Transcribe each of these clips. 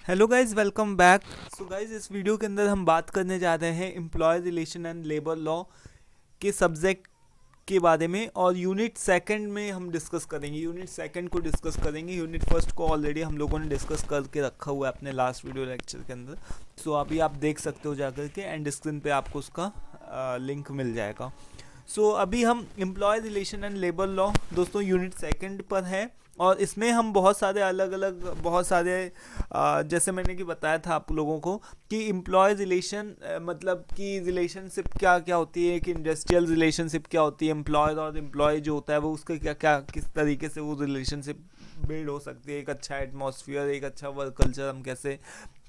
Hello guys, welcome back. So guys, इस video के अंदर हम बात करने जा रहे हैं employ relation and labour law के सब्जेक्ट के बारे में। और यूनिट सेकंड में हम डिस्कस करेंगे, यूनिट सेकंड को डिस्कस करेंगे। यूनिट फर्स्ट को ऑलरेडी हम लोगों ने डिस्कस करके रखा हुआ है अपने लास्ट वीडियो लेक्चर के अंदर। सो अभी आप देख सकते हो जाकर के, एंड स्क्रीन पे आपको उसका लिंक मिल जाएगा। अभी हम employ relation and labour law दोस्तों यूनिट सेकंड पर है। और इसमें हम बहुत सारे अलग अलग बहुत सारे जैसे मैंने कि बताया था आप लोगों को कि एम्प्लॉय रिलेशन मतलब कि रिलेशनशिप क्या क्या होती है, कि इंडस्ट्रियल रिलेशनशिप क्या होती है, एम्प्लॉयर और एम्प्लॉय जो होता है वो उसका क्या क्या किस तरीके से वो रिलेशनशिप बिल्ड हो सकती है। एक अच्छा एटमॉस्फेयर, एक अच्छा वर्क कल्चर हम कैसे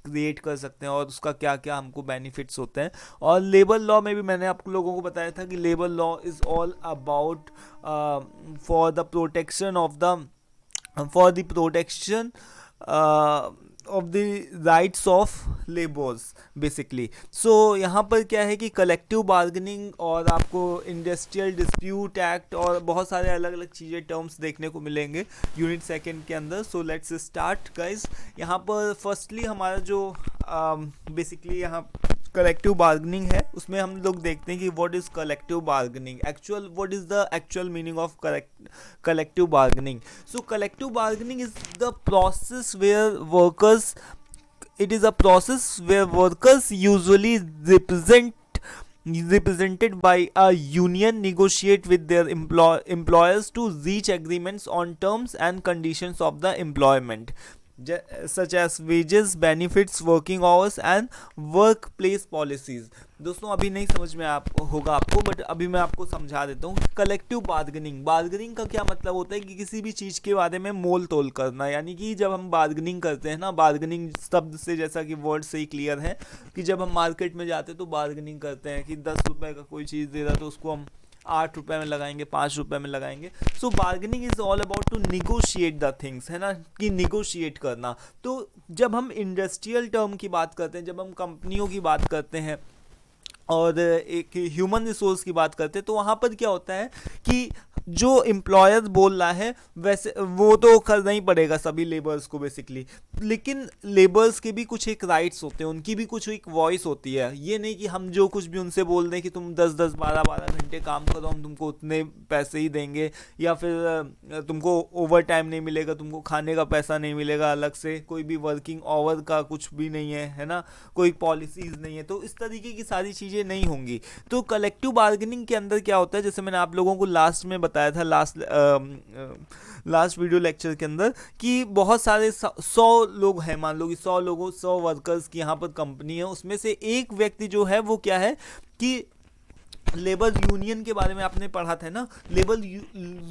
क्रिएट कर सकते हैं और उसका क्या क्या हमको बेनिफिट्स होते हैं। और लेबर लॉ में भी मैंने आप लोगों को बताया था कि labour law is all about for the protection of the for the protection of the rights of laborers basically। यहाँ पर क्या है कि कलेक्टिव बार्गेनिंग और आपको इंडस्ट्रियल डिस्प्यूट एक्ट और बहुत सारे अलग अलग चीज़ें टर्म्स देखने को मिलेंगे यूनिट सेकंड के अंदर। Let's start guys. यहाँ पर फर्स्टली हमारा जो बेसिकली यहाँ कलेक्टिव बार्गेनिंग है, उसमें हम लोग देखते हैं कि what is collective bargaining, actual what is the actual meaning of collective bargaining। So collective bargaining is the process where workers it is a process where workers usually represented by a union negotiate with their employers to reach agreements on terms and conditions of the employment, such as wages, benefits, working hours and workplace policies। दोस्तों अभी नहीं समझ में होगा आपको, but अभी मैं आपको समझा देता हूँ। कलेक्टिव बार्गेनिंग का क्या मतलब होता है कि किसी भी चीज़ के बारे में मोल तोल करना। यानी कि जब हम बार्गेनिंग करते हैं ना, बार्गेनिंग शब्द से जैसा कि वर्ड से ही क्लियर है कि जब हम मार्केट में जाते हैं तो बार्गेनिंग करते हैं कि 10 रुपये का कोई चीज़ दे रहा तो उसको हम 8 रुपये में लगाएंगे, 5 रुपये में लगाएंगे। Bargaining is all about to negotiate the things, है ना, कि निगोशिएट करना। तो जब हम इंडस्ट्रियल टर्म की बात करते हैं, जब हम कंपनियों की बात करते हैं और एक ह्यूमन रिसोर्स की बात करते हैं, तो वहाँ पर क्या होता है कि जो एम्प्लॉयर बोल रहा है वैसे वो तो करना ही पड़ेगा सभी लेबर्स को बेसिकली। लेकिन लेबर्स के भी कुछ एक राइट्स होते हैं, उनकी भी कुछ एक वॉइस होती है। ये नहीं कि हम जो कुछ भी उनसे बोल दें कि तुम 10-10 12-12 घंटे काम करो, हम तुमको उतने पैसे ही देंगे, या फिर तुमको ओवर टाइम नहीं मिलेगा, तुमको खाने का पैसा नहीं मिलेगा अलग से, कोई भी वर्किंग आवर का कुछ भी नहीं है ना, कोई पॉलिसीज नहीं है। तो इस तरीके की सारी चीज़ें नहीं होंगी। तो कलेक्टिव बार्गेनिंग के अंदर क्या होता है, जैसे मैंने आप लोगों को लास्ट में बताया था, लास्ट वीडियो लेक्चर के अंदर, कि बहुत सारे 100 लोग हैं, मान लो कि 100 वर्कर्स की यहाँ पर कंपनी है। उसमें से एक व्यक्ति जो है वो क्या है कि लेबर यूनियन के बारे में आपने पढ़ा था ना। लेबर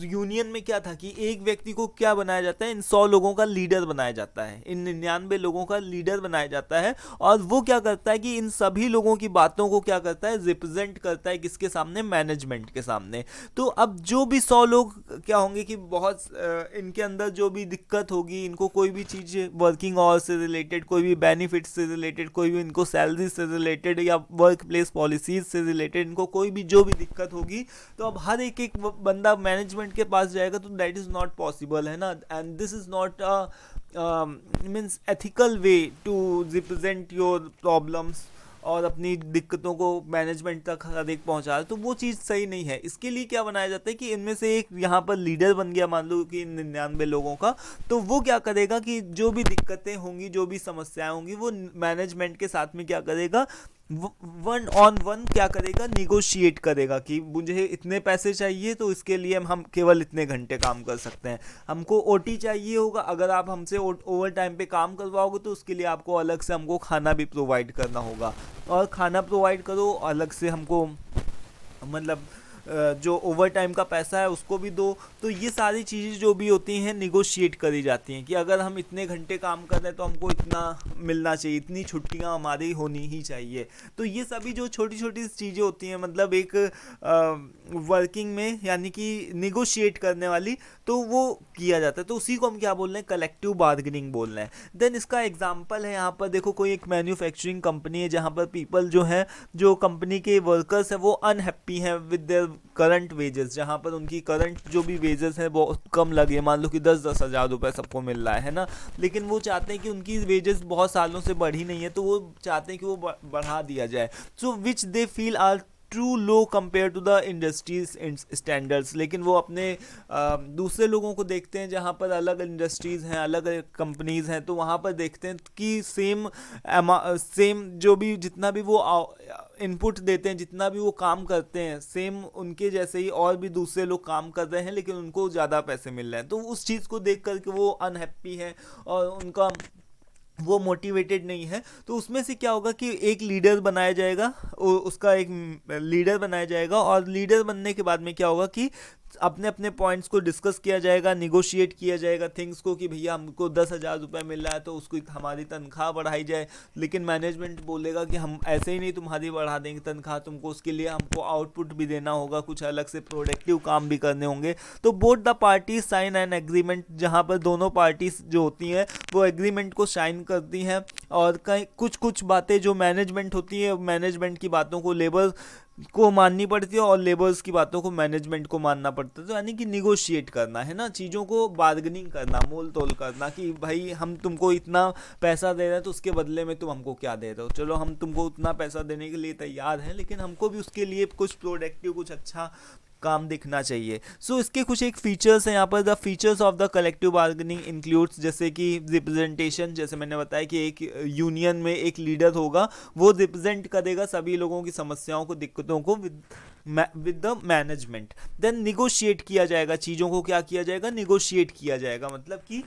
यूनियन में क्या था कि एक व्यक्ति को क्या बनाया जाता है, इन 100 लोगों का लीडर बनाया जाता है, इन 99 लोगों का लीडर बनाया जाता है। और वो क्या करता है कि इन सभी लोगों की बातों को क्या करता है, रिप्रेजेंट करता है किसके सामने, मैनेजमेंट के सामने। तो अब जो भी 100 लोग क्या होंगे कि बहुत इनके अंदर जो भी दिक्कत होगी, इनको कोई भी चीज़ वर्किंग आवर्स से रिलेटेड, कोई भी बेनिफिट से रिलेटेड, कोई भी इनको सैलरी से रिलेटेड या वर्क प्लेस पॉलिसीज से रिलेटेड, इनको कोई भी जो भी दिक्कत होगी, तो अब हर एक एक बंदा मैनेजमेंट के पास जाएगा, तो दैट इज नॉट पॉसिबल, है ना। And this is not means ethical way to represent your problems और अपनी दिक्कतों को मैनेजमेंट तक हर एक पहुँचा, तो वो चीज़ सही नहीं है। इसके लिए क्या बनाया जाता है कि इनमें से एक यहाँ पर लीडर बन गया, मान लो कि 99 लोगों का, तो वो क्या करेगा कि जो भी दिक्कतें होंगी, जो भी समस्याएं होंगी, वो मैनेजमेंट के साथ में क्या करेगा, 1-on-1 क्या करेगा, निगोशिएट करेगा कि मुझे इतने पैसे चाहिए तो इसके लिए हम केवल इतने घंटे काम कर सकते हैं। हमको ओटी चाहिए होगा, अगर आप हमसे ओवर टाइम पे काम करवाओगे तो उसके लिए आपको अलग से हमको खाना भी प्रोवाइड करना होगा, और खाना प्रोवाइड करो अलग से हमको, मतलब जो ओवर टाइम का पैसा है उसको भी दो। तो ये सारी चीज़ें जो भी होती हैं निगोशिएट करी जाती हैं कि अगर हम इतने घंटे काम कर रहे हैं तो हमको इतना मिलना चाहिए, इतनी छुट्टियां हमारी होनी ही चाहिए। तो ये सभी जो छोटी छोटी चीज़ें होती हैं, मतलब एक वर्किंग में यानी कि निगोशिएट करने वाली, तो वो किया जाता है। तो उसी को हम क्या बोल रहे हैं, कलेक्टिव बार्गेनिंग बोल रहे हैं। देन इसका एग्जाम्पल है, यहाँ पर देखो कोई एक मैन्युफैक्चरिंग कंपनी है जहाँ पर पीपल जो है, जो कंपनी के वर्कर्स हैं वो अनहैप्पी हैं विद देयर करंट वेजेस, जहाँ पर उनकी करंट जो भी वेजेस है बहुत कम लगे, मान लो कि 10,000 रुपये सबको मिल रहा है ना, लेकिन वो चाहते हैं कि उनकी वेजेस बहुत सालों से बढ़ी नहीं है, तो वो चाहते हैं कि वो बढ़ा दिया जाए। So which they feel are true low compare to the industries standards. लेकिन वो अपने दूसरे लोगों को देखते हैं जहाँ पर अलग इंडस्ट्रीज़ हैं, अलग कंपनीज़ हैं, तो वहाँ पर देखते हैं कि सेम जो भी जितना भी वो इनपुट देते हैं, जितना भी वो काम करते हैं, सेम उनके जैसे ही और भी दूसरे लोग काम कर रहे हैं, लेकिन उनको ज़्यादा पैसे मिल रहे हैं। तो उस चीज़ को देख करके वो अनहैप्पी है और उनका वो मोटिवेटेड नहीं है। तो उसमें से क्या होगा कि एक लीडर बनाया जाएगा, उसका एक लीडर बनाया जाएगा, और लीडर बनने के बाद में क्या होगा कि अपने अपने पॉइंट्स को डिस्कस किया जाएगा, निगोशिएट किया जाएगा थिंग्स को, कि भैया हमको 10,000 रुपये मिल रहा है तो उसको हमारी तनख्वाह बढ़ाई जाए। लेकिन मैनेजमेंट बोलेगा कि हम ऐसे ही नहीं तुम्हारी बढ़ा देंगे तनख्वाह, तुमको उसके लिए हमको आउटपुट भी देना होगा, कुछ अलग से प्रोडक्टिव काम भी करने होंगे। तो both the parties sign an agreement, जहाँ पर दोनों पार्टीज जो होती हैं वो एग्रीमेंट को साइन करती हैं, और कहीं कुछ बातें जो मैनेजमेंट होती है, मैनेजमेंट की बातों को लेबर को माननी पड़ती है और लेबर्स की बातों को मैनेजमेंट को मानना पड़ता है। तो यानी कि निगोशिएट करना है ना, चीज़ों को बार्गेनिंग करना, मोल तोल करना, कि भाई हम तुमको इतना पैसा दे रहे हैं तो उसके बदले में तुम हमको क्या दे रहे हो। चलो हम तुमको उतना पैसा देने के लिए तैयार हैं, लेकिन हमको भी उसके लिए कुछ प्रोडक्टिव, कुछ अच्छा काम दिखना चाहिए। सो इसके कुछ एक फीचर्स हैं यहाँ पर। The features of the collective bargaining includes, जैसे कि रिप्रेजेंटेशन, जैसे मैंने बताया कि एक यूनियन में एक लीडर होगा, वो रिप्रेजेंट करेगा सभी लोगों की समस्याओं को, दिक्कतों को with the management. Then negotiate किया जाएगा, चीज़ों को क्या किया जाएगा, निगोशिएट किया जाएगा, मतलब कि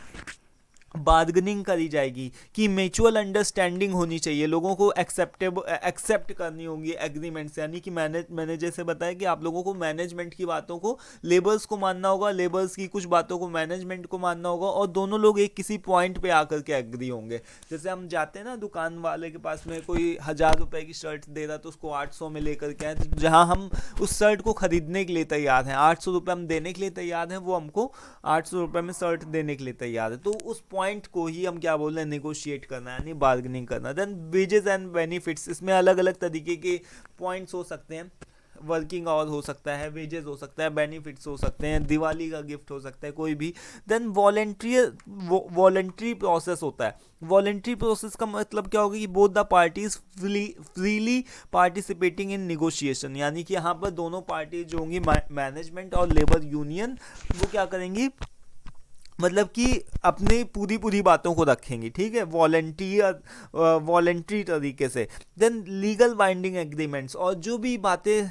बार्गेनिंग करी जाएगी, कि म्यूचुअल अंडरस्टैंडिंग होनी चाहिए, लोगों को एक्सेप्ट करनी होगी एग्रीमेंट्स। यानी कि मैंने जैसे बताया कि आप लोगों को मैनेजमेंट की बातों को लेबर्स को मानना होगा, लेबर्स की कुछ बातों को मैनेजमेंट को मानना होगा, और दोनों लोग एक किसी पॉइंट पे आकर के एग्री होंगे। जैसे हम जाते हैं ना दुकान वाले के पास में, कोई 1,000 रुपये की शर्ट दे रहा तो उसको 800 में लेकर के आए, तो जहाँ हम उस शर्ट को खरीदने के लिए तैयार हैं, 800 रुपये हम देने के लिए तैयार हैं, वो हमको 800 रुपये में शर्ट देने के लिए तैयार है। तो उस पॉइंट को ही हम क्या बोल रहे हैं, नेगोशिएट करना, यानी बार्गेनिंग करना। देन वेजेस एंड बेनिफिट्स, इसमें अलग अलग तरीके के पॉइंट्स हो सकते हैं। वर्किंग आवर हो सकता है, वेजेस हो सकता है, बेनिफिट्स हो सकते हैं, दिवाली का गिफ्ट हो सकता है, कोई भी। देन वॉलेंट्री प्रोसेस होता है। वॉलेंट्री प्रोसेस का मतलब क्या होगा कि both the parties freely participating in negotiation, यानी कि यहाँ पर दोनों पार्टी जो होंगी, मैनेजमेंट और लेबर यूनियन, वो क्या करेंगी, मतलब कि अपने पूरी बातों को रखेंगी, ठीक है, वॉलेंट्री तरीके से। देन लीगल बाइंडिंग एग्रीमेंट्स, और जो भी बातें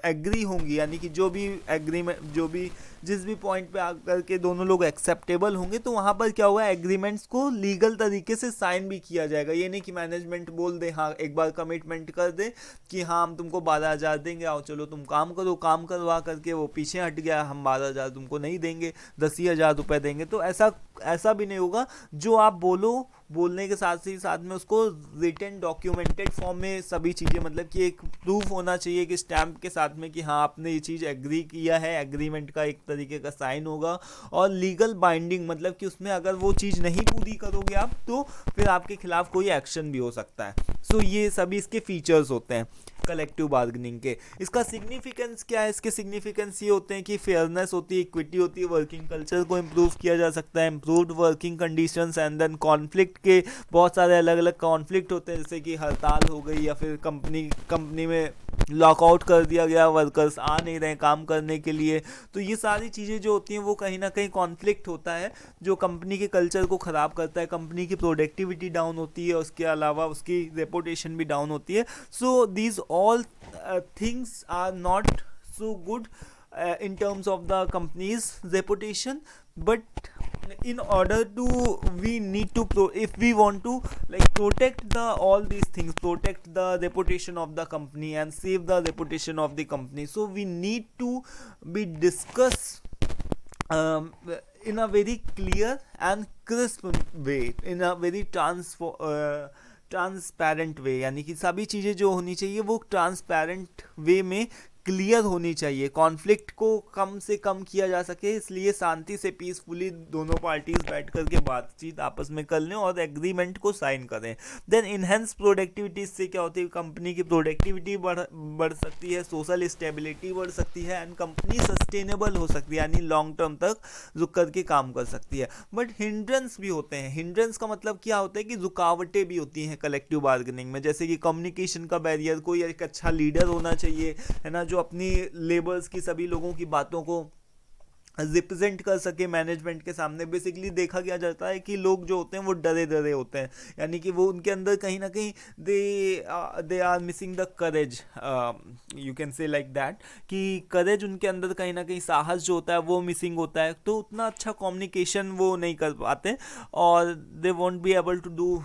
एग्री होंगी, यानी कि जो भी एग्रीमेंट, जो भी जिस भी पॉइंट पे आकर के दोनों लोग एक्सेप्टेबल होंगे, तो वहाँ पर क्या हुआ, एग्रीमेंट्स को लीगल तरीके से साइन भी किया जाएगा। ये नहीं कि मैनेजमेंट बोल दे, हाँ एक बार कमिटमेंट कर दे कि हाँ हम तुमको 12,000 देंगे, आओ चलो तुम काम करो, काम करवा करके वो पीछे हट गया, हम 12,000 तुमको नहीं देंगे, 10,000 रुपये देंगे। तो ऐसा भी नहीं होगा। जो आप बोलने के साथ ही साथ में उसको रिटन डॉक्यूमेंटेड फॉर्म में सभी चीज़ें, मतलब कि एक प्रूफ होना चाहिए कि स्टैम्प के साथ में कि हाँ आपने ये चीज़ एग्री किया है, एग्रीमेंट का एक तरीके का साइन होगा। और लीगल बाइंडिंग, मतलब कि उसमें अगर वो चीज़ नहीं पूरी करोगे आप, तो फिर आपके खिलाफ कोई एक्शन भी हो सकता है। सो ये सभी इसके फीचर्स होते हैं कलेक्टिव बार्गेनिंग के। इसका सिग्निफिकेंस क्या है, इसके सिग्निफिकेंस ये होते हैं कि फेयरनेस होती है, इक्विटी होती है, वर्किंग कल्चर को इम्प्रूव किया जा सकता है, improved working conditions, and then conflict के बहुत सारे अलग अलग कॉन्फ्लिक्ट होते हैं, जैसे कि हड़ताल हो गई, या फिर कंपनी में लॉकआउट कर दिया गया, वर्कर्स आ नहीं रहे काम करने के लिए। तो ये सारी चीज़ें जो होती हैं वो कहीं ना कहीं कॉन्फ्लिक्ट होता है, जो कंपनी के कल्चर को ख़राब करता है, कंपनी की प्रोडक्टिविटी डाउन होती है, उसके अलावा उसकी रेपुटेशन भी डाउन होती है। So these all things are not so good in terms of the company's reputation, but in order to we need to if we want to like protect all these things, protect the reputation of the company and save the reputation of the company, so we need to be discussed in a very clear and crisp way, in a very transparent way, यानी कि सभी चीज़ें जो होनी चाहिए वो transparent वे में clear होनी चाहिए, कॉन्फ्लिक्ट को कम से कम किया जा सके, इसलिए शांति से पीसफुली दोनों पार्टीज बैठ करके बातचीत आपस में कर लें और एग्रीमेंट को साइन करें। देन इनहेंस प्रोडक्टिविटी, इससे क्या होती है, कंपनी की प्रोडक्टिविटी बढ़ सकती है, सोशल स्टेबिलिटी बढ़ सकती है एंड कंपनी सस्टेनेबल हो सकती है, यानी लॉन्ग टर्म तक रुक करके काम कर सकती है। बट हिंड्रेंस भी होते हैं। हिंड्रेंस का मतलब क्या होता है कि रुकावटें भी होती हैं कलेक्टिव बार्गेनिंग में, जैसे कि कम्युनिकेशन का बैरियर, कोई एक अच्छा लीडर होना चाहिए, है ना, जो अपनी लेबर्स की, सभी लोगों की बातों को रिप्रेजेंट कर सके मैनेजमेंट के सामने। बेसिकली देखा गया जाता है कि लोग जो होते हैं वो डरे डरे होते हैं, यानी कि वो उनके अंदर कहीं ना कहीं they are missing the courage, you can say like that, कि करेज उनके अंदर कहीं ना कहीं, साहस जो होता है वो मिसिंग होता है, तो उतना अच्छा कम्युनिकेशन वो नहीं कर पाते और they won't be able to do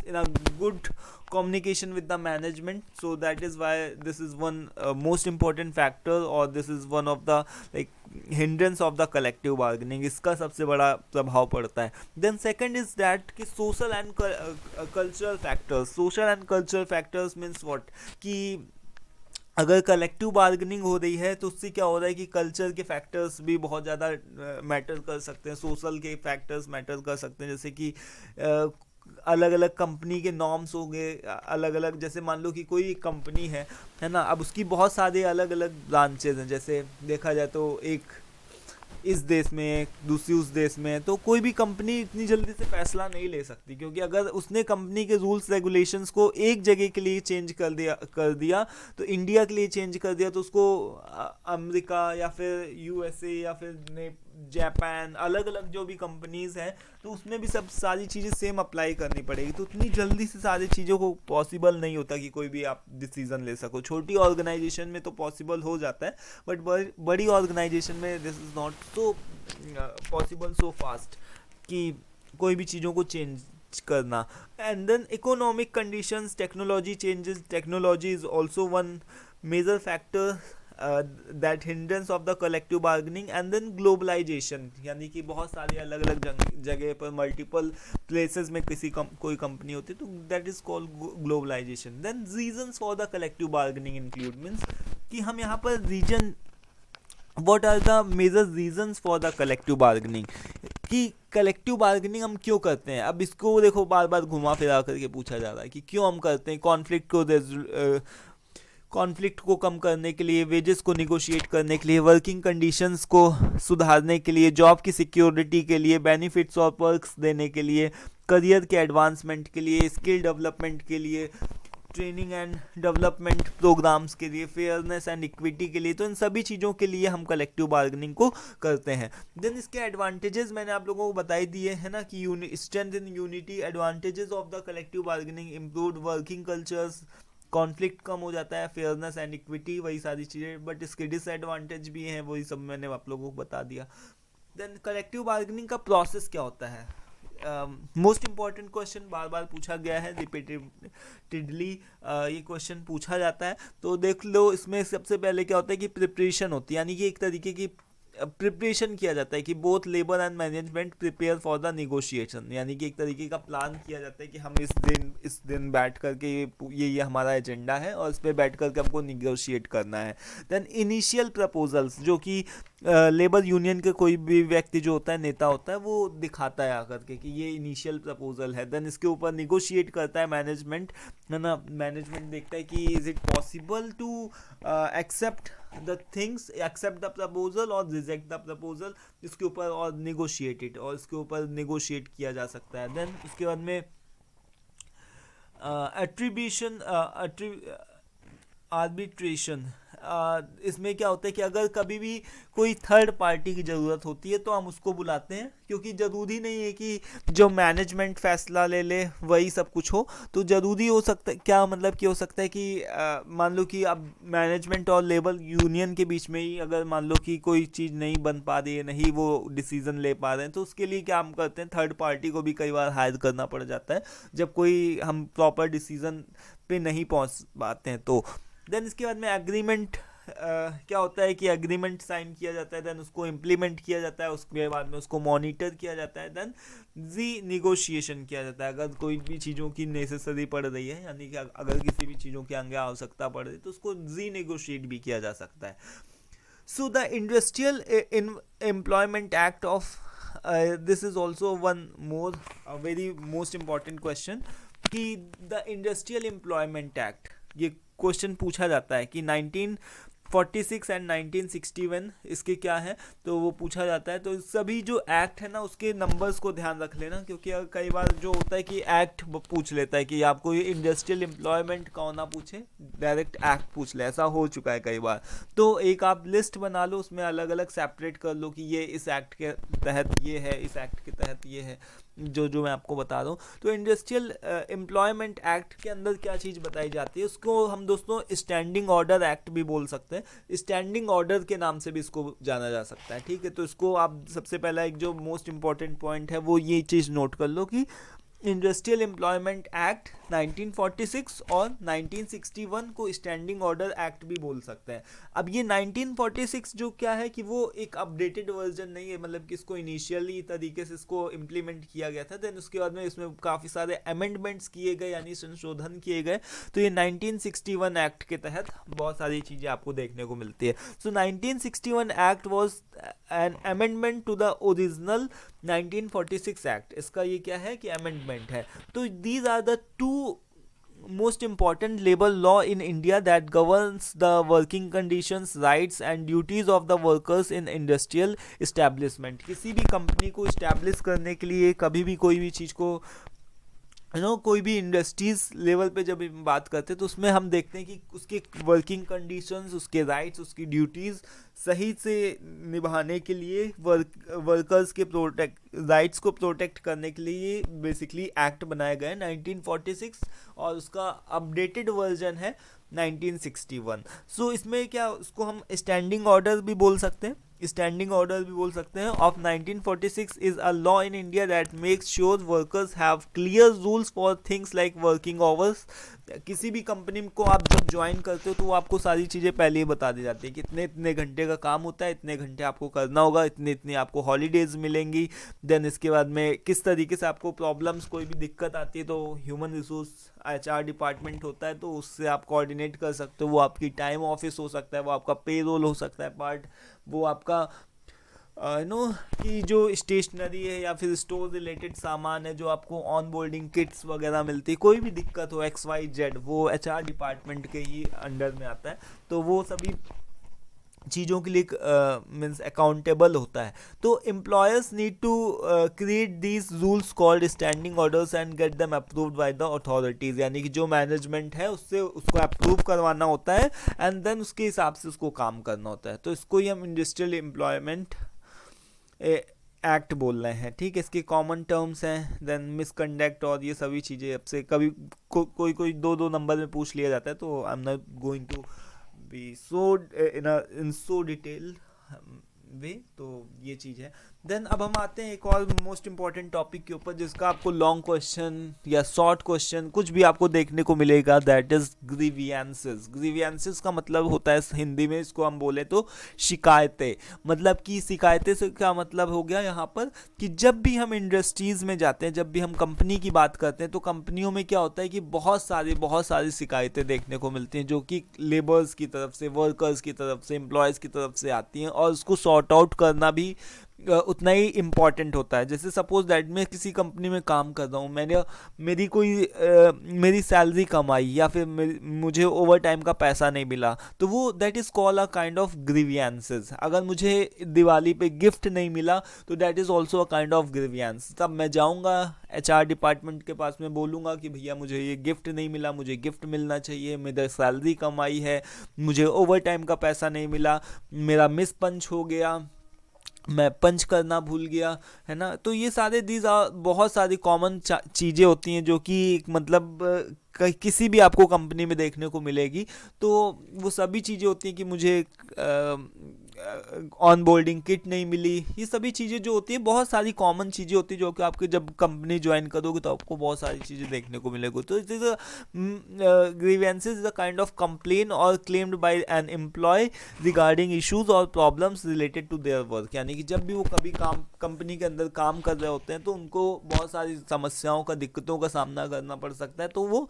in a good communication with the management. So that is why this is one most important factor, or this is one of the like hindrance of the collective bargaining. इसका सबसे बड़ा प्रभाव पड़ता है. Then second is that कि social and cultural factors. Social and cultural factors means what, कि अगर collective bargaining हो रही है तो उससे क्या हो रहा है कि कल्चर के फैक्टर्स भी बहुत ज़्यादा मैटर कर सकते हैं, सोशल के फैक्टर्स मैटर कर सकते हैं, जैसे कि अलग अलग कंपनी के नॉर्म्स हो गए, अलग अलग, जैसे मान लो कि कोई कंपनी है ना, अब उसकी बहुत सारे अलग अलग ब्रांचेज हैं, जैसे देखा जाए तो एक इस देश में, दूसरी उस देश में, तो कोई भी कंपनी इतनी जल्दी से फैसला नहीं ले सकती, क्योंकि अगर उसने कंपनी के रूल्स रेगुलेशंस को एक जगह के लिए चेंज कर दिया तो इंडिया के लिए चेंज कर दिया, तो उसको अमेरिका या फिर यूएसए या फिर जापान, अलग अलग जो भी कंपनीज हैं, तो उसमें भी सब सारी चीज़ें सेम अप्लाई करनी पड़ेगी, तो उतनी जल्दी से सारी चीज़ों को पॉसिबल नहीं होता कि कोई भी आप डिसीजन ले सको। छोटी ऑर्गेनाइजेशन में तो पॉसिबल हो जाता है, बट बड़ी ऑर्गेनाइजेशन में this is not so possible so fast कि कोई भी चीज़ों को चेंज करना। And then economic conditions, technology changes, technology is also one major factor that hindrance of the collective bargaining. And then globalisation, यानी कि बहुत सारी अलग अलग जगह पर मल्टीपल प्लेसेस में कोई कंपनी होती है, तो that is called globalisation. Then reasons for the collective bargaining include, means कि हम यहाँ पर reason, what are the major reasons for the collective bargaining, कि कलेक्टिव बार्गेनिंग हम क्यों करते हैं। अब इसको देखो बार बार घुमा फिरा करके पूछा जा रहा है कि क्यों हम करते हैं। कॉन्फ्लिक्ट को कम करने के लिए, वेजेस को निगोशिएट करने के लिए, वर्किंग कंडीशंस को सुधारने के लिए, जॉब की सिक्योरिटी के लिए, बेनिफिट्स और पर्क्स देने के लिए, करियर के एडवांसमेंट के लिए, स्किल डेवलपमेंट के लिए, ट्रेनिंग एंड डेवलपमेंट प्रोग्राम्स के लिए, फेयरनेस एंड इक्विटी के लिए, तो इन सभी चीज़ों के लिए हम कलेक्टिव बार्गेनिंग को करते हैं। देन इसके एडवांटेजेस मैंने आप लोगों को बताई दिए हैं ना, कि strength in unity, advantages of the collective bargaining, improved working cultures, conflict कम हो जाता है, फेयरनेस एंड इक्विटी, वही सारी चीज़ें, बट इसके डिसएडवांटेज भी हैं, वही सब मैंने आप लोगों को बता दिया। देन कलेक्टिव बार्गेनिंग का प्रोसेस क्या होता है। मोस्ट इम्पॉर्टेंट क्वेश्चन बार बार पूछा गया है, रिपीटेडली ये क्वेश्चन पूछा जाता है, तो देख लो। इसमें सबसे पहले क्या होता है कि प्रिपरेशन होती है, यानी कि एक तरीके की प्रिपरेशन किया जाता है कि both labour and management prepare for the negotiation, यानी कि एक तरीके का प्लान किया जाता है कि हम इस दिन बैठ करके ये हमारा एजेंडा है और इस पे बैठ करके हमको निगोशिएट करना है। देन इनिशियल प्रपोजल्स, जो कि लेबर यूनियन के कोई भी व्यक्ति जो होता है, नेता होता है, वो दिखाता है आकर के कि ये इनिशियल प्रपोजल है। देन इसके ऊपर निगोशिएट करता है मैनेजमेंट, है ना। मैनेजमेंट देखता है कि is it possible to accept the things, accept the proposal और रिजेक्ट द प्रपोजल, इसके ऊपर और निगोशिएटेड, और इसके ऊपर निगोशिएट किया जा सकता है। देन उसके बाद में एट्रीब्यूशन, आर्बिट्रेशन, इसमें क्या होता है कि अगर कभी भी कोई थर्ड पार्टी की ज़रूरत होती है तो हम उसको बुलाते हैं, क्योंकि ज़रूरी नहीं है कि जो मैनेजमेंट फैसला ले ले वही सब कुछ हो, तो ज़रूरी हो सकता है, क्या मतलब कि हो सकता है कि मान लो कि अब मैनेजमेंट और लेबर यूनियन के बीच में ही अगर मान लो कि कोई चीज़ नहीं बन पा रही है, नहीं वो डिसीज़न ले पा रहे हैं, तो उसके लिए क्या हम करते हैं, थर्ड पार्टी को भी कई बार हायर करना पड़ जाता है जब कोई हम प्रॉपर डिसीज़न पे नहीं पहुंच पाते हैं। तो देन इसके बाद में एग्रीमेंट क्या होता है कि एग्रीमेंट साइन किया जाता है, देन उसको इम्प्लीमेंट किया जाता है, उसके बाद में उसको मॉनिटर किया जाता है, देन जी निगोशिएशन किया जाता है। अगर कोई भी चीज़ों की नेसेसरी पड़ रही है, यानी कि अगर किसी भी चीज़ों की आगे आवश्यकता पड़ रही है तो उसको जी निगोशिएट भी किया जा सकता है। So the Industrial Employment Act of this is also one more a very most important question कि the Industrial Employment Act, ये क्वेश्चन पूछा जाता है कि 1946 एंड 1961 इसके क्या है, तो वो पूछा जाता है। तो सभी जो एक्ट है ना उसके नंबर्स को ध्यान रख लेना, क्योंकि कई बार जो होता है कि एक्ट पूछ लेता है कि आपको ये इंडस्ट्रियल एम्प्लॉयमेंट कौन ना पूछे, डायरेक्ट एक्ट पूछ ले, ऐसा हो चुका है कई बार। तो एक आप लिस्ट बना लो, उसमें अलग अलग सेपरेट कर लो कि ये इस एक्ट के तहत ये है, इस एक्ट के तहत ये है, जो मैं आपको बता रहा हूँ। तो इंडस्ट्रियल एम्प्लॉयमेंट एक्ट के अंदर क्या चीज़ बताई जाती है, उसको हम दोस्तों स्टैंडिंग ऑर्डर एक्ट भी बोल सकते हैं, स्टैंडिंग ऑर्डर के नाम से भी इसको जाना जा सकता है। ठीक है, तो इसको आप सबसे पहला एक जो मोस्ट इंपॉर्टेंट पॉइंट है वो ये चीज़ नोट कर लो कि इंडस्ट्रियल एम्प्लॉयमेंट एक्ट 1946 और 1961 को स्टैंडिंग ऑर्डर एक्ट भी बोल सकते हैं। अब ये 1946 जो क्या है कि वो एक अपडेटेड वर्जन नहीं है, मतलब कि इसको इनिशियली तरीके से इसको इम्प्लीमेंट किया गया था, देन उसके बाद में इसमें काफ़ी सारे अमेंडमेंट्स किए गए, यानी संशोधन किए गए। तो ये 1961 एक्ट के तहत बहुत सारी चीज़ें आपको देखने को मिलती है। So 1961 act was an amendment to the original 1946 act. इसका ये क्या है कि अमेंडमेंट है। तो these are the two most important labor law in India that governs the working conditions, rights and duties of the workers in industrial establishment। किसी भी company को इस्टेब्लिश करने के लिए, कभी भी कोई भी चीज़ को कोई भी इंडस्ट्रीज लेवल पे जब हम बात करते हैं तो उसमें हम देखते हैं कि उसके वर्किंग कंडीशंस, उसके राइट्स, उसकी ड्यूटीज़ सही से निभाने के लिए, वर्कर्स के राइट्स को प्रोटेक्ट करने के लिए बेसिकली एक्ट बनाया गया है 1946, और उसका अपडेटेड वर्जन है 1961। सो इसमें क्या, उसको हम स्टैंडिंग ऑर्डर भी बोल सकते हैं, स्टैंडिंग ऑर्डर भी बोल सकते हैं of 1946 is a law in India that makes sure workers have clear rules for things like working hours. किसी भी कंपनी को आप जब ज्वाइन करते हो तो वो आपको सारी चीज़ें पहले ही बता दी जाती है कि इतने इतने घंटे का काम होता है, इतने घंटे आपको करना होगा, इतने इतने आपको हॉलीडेज मिलेंगी। देन इसके बाद में किस तरीके से आपको प्रॉब्लम्स, कोई भी दिक्कत आती है तो ह्यूमन रिसोर्स HR डिपार्टमेंट होता है, तो उससे आप कोऑर्डिनेट कर सकते हो। वो आपकी टाइम ऑफिस हो सकता है, वो आपका पे रोल हो सकता है पार्ट, वो आपका कि जो स्टेशनरी है या फिर स्टोर रिलेटेड सामान है, जो आपको ऑन बोर्डिंग किट्स वगैरह मिलती है, कोई भी दिक्कत हो XYZ, वो HR डिपार्टमेंट के ही अंडर में आता है। तो वो सभी चीज़ों के लिए मीन्स अकाउंटेबल होता है। तो employers need to create these rules called standing orders and get them approved by the authorities, यानी कि जो मैनेजमेंट है उससे उसको अप्रूव करवाना होता है, एंड देन उसके हिसाब से उसको काम करना होता है। तो इसको ही हम इंडस्ट्रियल एम्प्लॉयमेंट एक्ट बोल रहे हैं। ठीक है, इसके कॉमन टर्म्स हैं, देन मिसकंडक्ट और ये सभी चीज़ें। अब से कभी कोई दो नंबर में पूछ लिया जाता है, तो I am not going to be so in so detail way. तो ये चीज़ है। देन अब हम आते हैं एक और मोस्ट इंपॉर्टेंट टॉपिक के ऊपर, जिसका आपको लॉन्ग क्वेश्चन या शॉर्ट क्वेश्चन कुछ भी आपको देखने को मिलेगा, दैट इज ग्रीवियंसेस। ग्रीवियंसेस का मतलब होता है हिंदी में, इसको हम बोले तो शिकायतें। मतलब कि शिकायतें से क्या मतलब हो गया यहाँ पर कि जब भी हम इंडस्ट्रीज़ में जाते हैं, जब भी हम कंपनी की बात करते हैं, तो कंपनियों में क्या होता है कि बहुत सारी शिकायतें देखने को मिलती हैं, जो कि लेबर्स की तरफ से, वर्कर्स की तरफ से, एम्प्लॉयज़ की तरफ से आती हैं, और उसको सॉर्ट आउट करना भी उतना ही इम्पॉर्टेंट होता है। जैसे सपोज दैट मैं किसी कंपनी में काम कर रहा हूँ, मेरी सैलरी कम आई, या फिर मुझे ओवर टाइम का पैसा नहीं मिला, तो वो that is called a kind of grievances. अगर मुझे दिवाली पे गिफ्ट नहीं मिला तो that is also a kind of grievance. तब मैं जाऊँगा HR डिपार्टमेंट के पास में, बोलूँगा कि भैया मुझे ये गिफ्ट नहीं मिला, मुझे गिफ्ट मिलना चाहिए, मेरी सैलरी कम आई है, मुझे ओवर टाइम का पैसा नहीं मिला, मेरा मिस पंच हो गया, मैं पंच करना भूल गया, है ना। तो ये सारे बहुत सारी कॉमन चीज़ें होती हैं, जो कि मतलब किसी भी आपको कंपनी में देखने को मिलेगी। तो वो सभी चीज़ें होती हैं कि मुझे ऑन बोर्डिंग किट नहीं मिली, ये सभी चीज़ें जो होती है बहुत सारी कॉमन चीज़ें होती है जो कि आपके जब कंपनी ज्वाइन करोगे तो आपको बहुत सारी चीज़ें देखने को मिलेगी। तो it is grievances is a kind of complain और claimed by an employ regarding issues और problems related to their work, यानी कि जब भी वो कभी काम कंपनी के अंदर काम कर रहे होते हैं तो उनको बहुत सारी समस्याओं का दिक्कतों का सामना करना पड़ सकता है। तो वो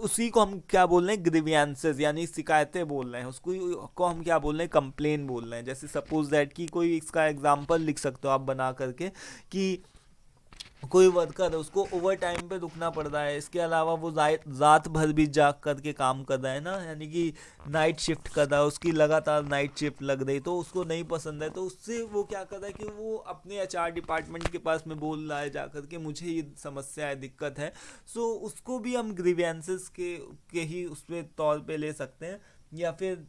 उसी को हम क्या बोल रहे हैं, ग्रीवेंसेस यानी शिकायतें बोल रहे हैं, उसको को हम क्या बोल रहे हैं, कंप्लेन बोल रहे हैं। जैसे सपोज दैट कि कोई इसका एग्जांपल लिख सकते हो आप बना करके कि कोई वर्कर है उसको ओवर टाइम पे रुकना पड़ रहा है, इसके अलावा वो रात भर भी जाग करके काम कर रहा है ना, यानी कि नाइट शिफ्ट कर रहा है, उसकी लगातार नाइट शिफ्ट लग रही तो उसको नहीं पसंद है, तो उससे वो क्या कर रहा है कि वो अपने एचआर डिपार्टमेंट के पास में बोल रहा है जाकर के मुझे ये समस्या है, दिक्कत है। सो उसको भी हम ग्रीवेंसेस के ही उसमें तौर पे ले सकते हैं। या फिर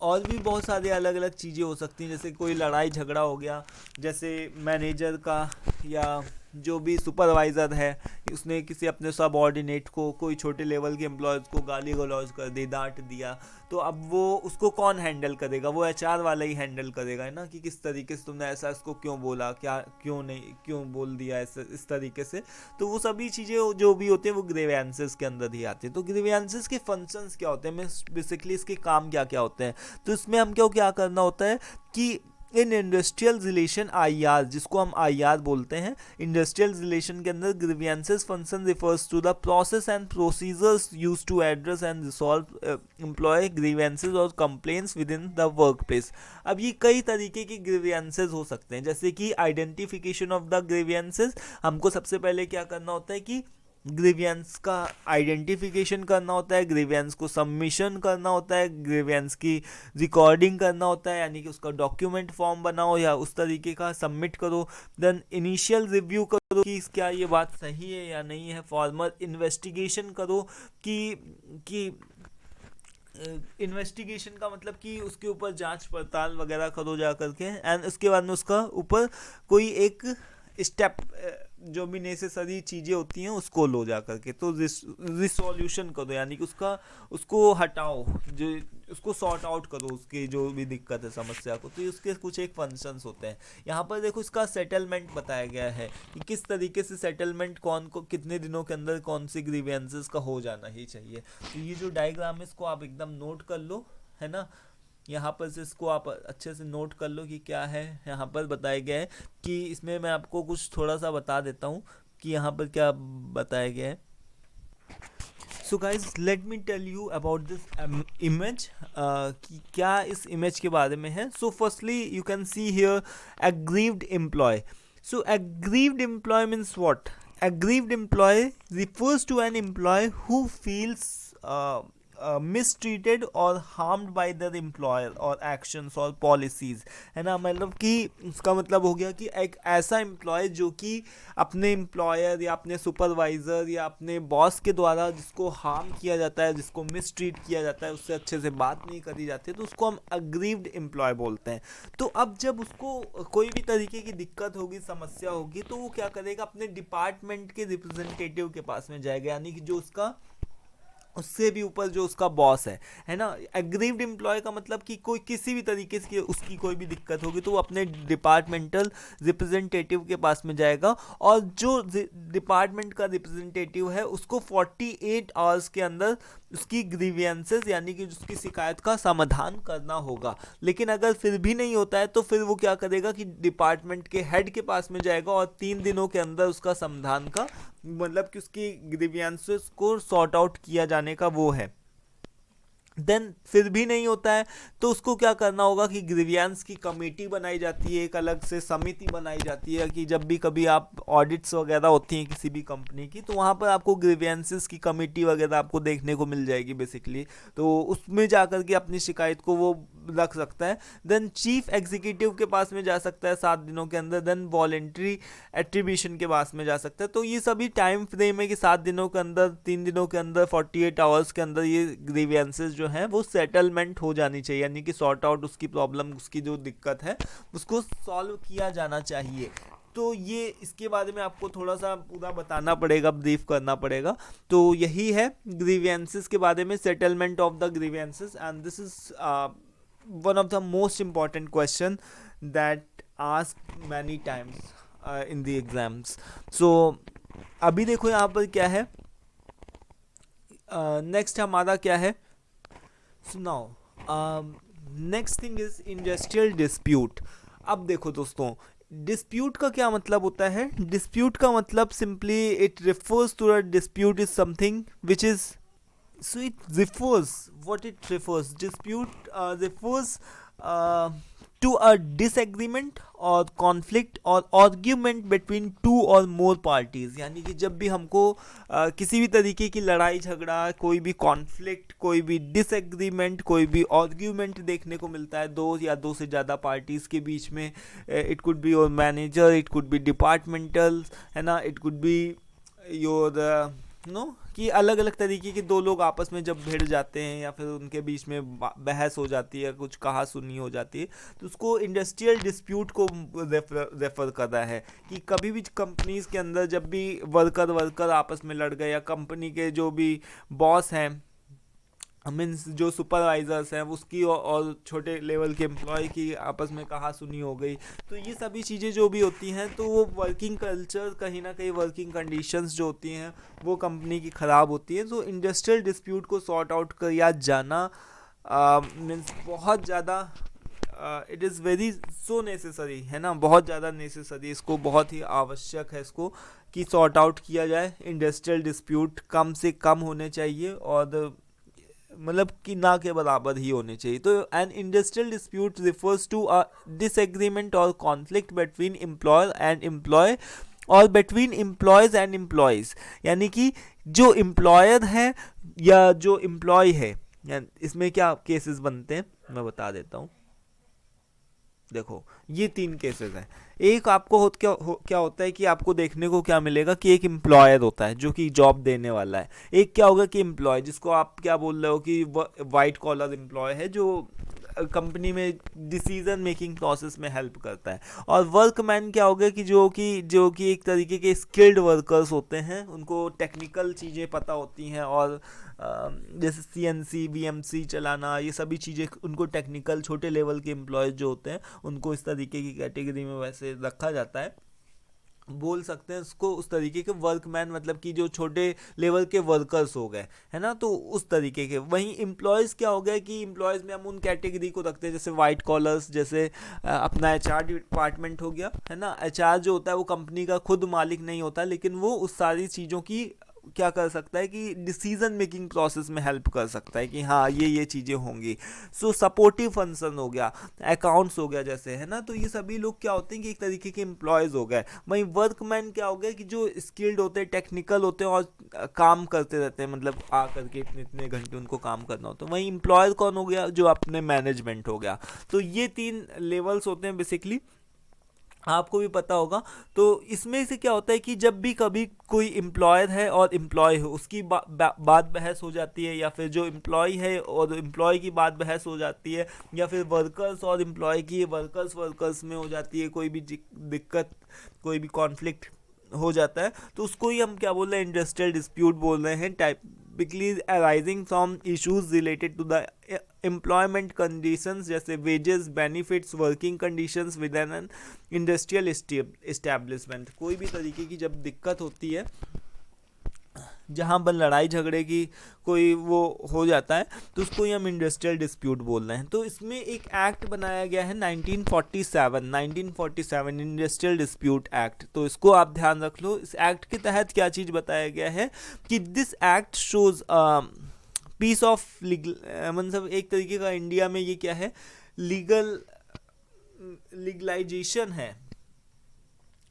और भी बहुत सारी अलग अलग चीज़ें हो सकती हैं, जैसे कोई लड़ाई झगड़ा हो गया, जैसे मैनेजर का या जो भी सुपरवाइज़र है उसने किसी अपने सबऑर्डिनेट को, कोई छोटे लेवल के एम्प्लॉयज़ को गाली गलौज कर दी, डांट दिया, तो अब वो उसको कौन हैंडल करेगा, वो एचआर वाला ही हैंडल करेगा, है ना, कि किस तरीके से तुमने ऐसा इसको क्यों बोला, क्या क्यों नहीं क्यों बोल दिया ऐसे इस तरीके से। तो वो सभी चीज़ें जो भी होते हैं वो ग्रीवेंसेस के अंदर ही आती है। तो ग्रीवेंसेस के फंक्शंस क्या होते हैं, मैं बेसिकली इसके काम क्या क्या होते हैं, तो इसमें हम क्या करना होता है कि इन इंडस्ट्रियल रिलेशन आईआर, जिसको हम आईआर बोलते हैं, इंडस्ट्रियल रिलेशन के अंदर grievances function refers to the process and procedures used to address and resolve employ grievances और complaints within the work place. अब ये कई तरीके के ग्रीवेंसेस हो सकते हैं, जैसे कि आइडेंटिफिकेशन ऑफ द ग्रीवेंसेस, हमको सबसे पहले क्या करना होता है कि ग्रीवेंस का आइडेंटिफिकेशन करना होता है, ग्रीवेंस को सबमिशन करना होता है, ग्रीवेंस की रिकॉर्डिंग करना होता है, यानी कि उसका डॉक्यूमेंट फॉर्म बनाओ या उस तरीके का सबमिट करो। देन इनिशियल रिव्यू करो कि क्या ये बात सही है या नहीं है, फॉर्मल इन्वेस्टिगेशन करो कि इन्वेस्टिगेशन का मतलब कि उसके ऊपर जांच पड़ताल वगैरह करो जा करके, एंड उसके बाद में उसका ऊपर कोई एक स्टेप जो भी नेसेसरी चीज़ें होती हैं उसको लो जा करके, तो रिसोल्यूशन करो, यानी कि उसको हटाओ, जो उसको सॉर्ट आउट करो उसकी जो भी दिक्कत है समस्या को। तो उसके कुछ एक फंक्शंस होते हैं। यहाँ पर देखो इसका सेटलमेंट बताया गया है कि किस तरीके से सेटलमेंट कौन को कितने दिनों के अंदर कौन सी ग्रीवेंसेस का हो जाना ही चाहिए। तो ये जो डायग्राम है इसको आप एकदम नोट कर लो, है ना, यहाँ पर से इसको आप अच्छे से नोट कर लो कि क्या है यहाँ पर बताया गया है। कि इसमें मैं आपको कुछ थोड़ा सा बता देता हूँ कि यहाँ पर क्या बताया गया है। So guys let me tell you about this image, कि क्या इस इमेज के बारे में है। So firstly you can see here aggrieved employee. So aggrieved employee means what? Aggrieved employee refers to an employee who feels mistreated or harmed by their employer or actions or policies, है ना, मतलब कि उसका मतलब हो गया कि एक ऐसा एम्प्लॉय जो कि अपने एम्प्लॉयर या अपने सुपरवाइज़र या अपने बॉस के द्वारा जिसको हार्म किया जाता है, जिसको मिसट्रीट किया जाता है, उससे अच्छे से बात नहीं करी जाती है, तो उसको हम अग्रीव्ड एम्प्लॉय बोलते हैं। तो अब जब उसको कोई भी तरीके की दिक्कत होगी, समस्या होगी, तो वो क्या करेगा, अपने डिपार्टमेंट के रिप्रेजेंटेटिव के पास में जाएगा, यानी कि जो उसका उससे भी ऊपर जो उसका बॉस है ना। एग्रीव्ड एम्प्लॉय का मतलब कि कोई किसी भी तरीके से उसकी कोई भी दिक्कत होगी तो वो अपने डिपार्टमेंटल रिप्रेजेंटेटिव के पास में जाएगा, और जो डिपार्टमेंट का रिप्रेजेंटेटिव है उसको 48 आवर्स के अंदर उसकी ग्रीवेंसेस यानी कि उसकी शिकायत का समाधान करना होगा। लेकिन अगर फिर भी नहीं होता है तो फिर वो क्या करेगा कि डिपार्टमेंट के हेड के पास में जाएगा और 3 दिनों के अंदर उसका समाधान का मतलब कि उसकी ग्रीवेंसेस को सॉर्ट आउट किया जाने का वो है। देन फिर भी नहीं होता है तो उसको क्या करना होगा कि ग्रीवेंस की कमेटी बनाई जाती है, एक अलग से समिति बनाई जाती है कि जब भी कभी आप ऑडिट्स वगैरह होती हैं किसी भी कंपनी की तो वहाँ पर आपको ग्रीवेंसेस की कमेटी वगैरह आपको देखने को मिल जाएगी बेसिकली, तो उसमें जा कर के अपनी शिकायत को वो रख सकता है। देन चीफ एग्जीक्यूटिव के पास में जा सकता है 7 दिनों के अंदर। देन वॉलेंट्री एट्रीब्यूशन के पास में जा सकता है। तो ये सभी टाइम फ्रेम है कि 7 दिनों के अंदर, 3 दिनों के अंदर, 48 आवर्स के अंदर ये ग्रीवेंसेस जो हैं वो सेटलमेंट हो जानी चाहिए, यानी कि सॉर्ट आउट उसकी प्रॉब्लम, उसकी जो दिक्कत है उसको सॉल्व किया जाना चाहिए। तो ये इसके बारे में आपको थोड़ा सा पूरा बताना पड़ेगा, ब्रीफ करना पड़ेगा। तो यही है ग्रीवेंसेस के बारे में, settlement of the grievances, and this is one of the most important question that ask many times in the exams. So अभी देखो यहाँ पर क्या है, नेक्स्ट हमारा क्या है, so now next thing is industrial dispute. अब देखो दोस्तों, डिस्प्यूट का क्या मतलब होता है? डिस्प्यूट का मतलब simply it refers to a dispute is something which is, so it refers, what it refers, dispute refers to a disagreement or conflict or argument between two or more parties। यानी कि जब भी हमको किसी भी तरीके की लड़ाई झगड़ा, कोई भी कॉन्फ्लिक्ट, कोई भी डिसएग्रीमेंट, कोई भी आर्ग्यूमेंट देखने को मिलता है दो या दो से ज़्यादा पार्टीज़ के बीच में, it could be your manager, it could be departmental, है ना, it could be your no, कि अलग अलग तरीके के दो लोग आपस में जब भिड़ जाते हैं या फिर उनके बीच में बहस हो जाती है, कुछ कहा सुनी हो जाती है, तो उसको इंडस्ट्रियल डिस्प्यूट को रेफर कर रहा है। कि कभी भी कंपनीज के अंदर जब भी वर्कर आपस में लड़ गए, या कंपनी के जो भी बॉस हैं, मीन्स जो सुपरवाइजर्स हैं उसकी और छोटे लेवल के एम्प्लॉय की आपस में कहा सुनी हो गई, तो ये सभी चीज़ें जो भी होती हैं, तो वो वर्किंग कल्चर, कहीं ना कहीं वर्किंग कंडीशंस जो होती हैं वो कंपनी की ख़राब होती है। तो इंडस्ट्रियल डिस्प्यूट को सॉर्ट आउट किया जाना मीन्स बहुत ज़्यादा, it is very so necessary, है ना, बहुत ज़्यादा नेसेसरी, इसको बहुत ही आवश्यक है इसको कि सॉर्ट आउट किया जाए। इंडस्ट्रियल डिस्प्यूट कम से कम होने चाहिए, और मतलब कि ना के बराबर ही होने चाहिए। तो an industrial dispute refers to a disagreement और conflict between employer and employ और बिटवीन एम्प्लॉयज़ एंड एम्प्लॉयज़। यानी कि जो एम्प्लॉयर है या जो एम्प्लॉय है, इसमें क्या केसेस बनते हैं मैं बता देता हूँ। देखो ये 3 केसेस हैं। एक आपको क्या होता है कि आपको देखने को क्या मिलेगा कि एक एम्प्लॉयर होता है जो कि जॉब देने वाला है। एक क्या होगा कि एम्प्लॉय, जिसको आप क्या बोल रहे हो कि वाइट कॉलर एम्प्लॉय है, जो कंपनी में डिसीजन मेकिंग प्रोसेस में हेल्प करता है। और वर्कमैन क्या होगा कि जो कि एक तरीके के स्किल्ड वर्कर्स होते हैं, उनको टेक्निकल चीज़ें पता होती हैं, और जैसे CNC VMC चलाना, ये सभी चीज़ें उनको टेक्निकल छोटे लेवल के एम्प्लॉयज़ जो होते हैं उनको इस तरीके की कैटेगरी में वैसे रखा जाता है, बोल सकते हैं उसको उस तरीके के वर्कमैन, मतलब कि जो छोटे लेवल के वर्कर्स हो गए, है ना, तो उस तरीके के। वहीं एम्प्लॉयज़ क्या हो गया कि एम्प्लॉयज़ में हम उन कैटेगरी को रखते हैं, जैसे वाइट कॉलर्स, जैसे अपना HR डिपार्टमेंट हो गया, है ना। HR जो होता है वो कंपनी का खुद मालिक नहीं होता, लेकिन वो उस सारी चीज़ों की क्या कर सकता है कि डिसीजन मेकिंग प्रोसेस में हेल्प कर सकता है कि हाँ ये चीज़ें होंगी। सो सपोर्टिव फंक्शन हो गया, अकाउंट्स हो गया जैसे, है ना, तो ये सभी लोग क्या होते हैं कि एक तरीके के एम्प्लॉयज़ हो गए। वहीं वर्कमैन क्या हो गया कि जो स्किल्ड होते हैं, टेक्निकल होते हैं और काम करते रहते हैं, मतलब आ करके इतने इतने घंटे उनको काम करना होता है। वहीं एम्प्लॉयर कौन हो गया? जो अपने मैनेजमेंट हो गया। तो ये 3 लेवल्स होते हैं बेसिकली, आपको भी पता होगा। तो इसमें से क्या होता है कि जब भी कभी कोई एम्प्लॉयर है और एम्प्लॉय हो, उसकी बात बहस हो जाती है, या फिर जो एम्प्लॉय है और एम्प्लॉय की बात बहस हो जाती है, या फिर वर्कर्स और एम्प्लॉय की वर्कर्स में हो जाती है, कोई भी दिक्कत, कोई भी कॉन्फ्लिक्ट हो जाता है, तो उसको ही हम क्या बोल रहे हैं? इंडस्ट्रियल डिस्प्यूट बोल रहे हैं, typically arising from issues related to the employment conditions, जैसे wages, benefits, working conditions within an industrial establishment। कोई भी तरीके की जब दिक्कत होती है, जहाँ पर लड़ाई झगड़े की कोई वो हो जाता है, तो उसको ही हम इंडस्ट्रियल डिस्प्यूट बोल रहे हैं। तो इसमें एक एक्ट बनाया गया है 1947 इंडस्ट्रियल डिस्प्यूट एक्ट। तो इसको आप ध्यान रख लो। इस एक्ट के तहत क्या चीज़ बताया गया है कि this act shows peace of legal, मतलब एक तरीके का इंडिया में ये क्या है, लीगलाइजेशन है,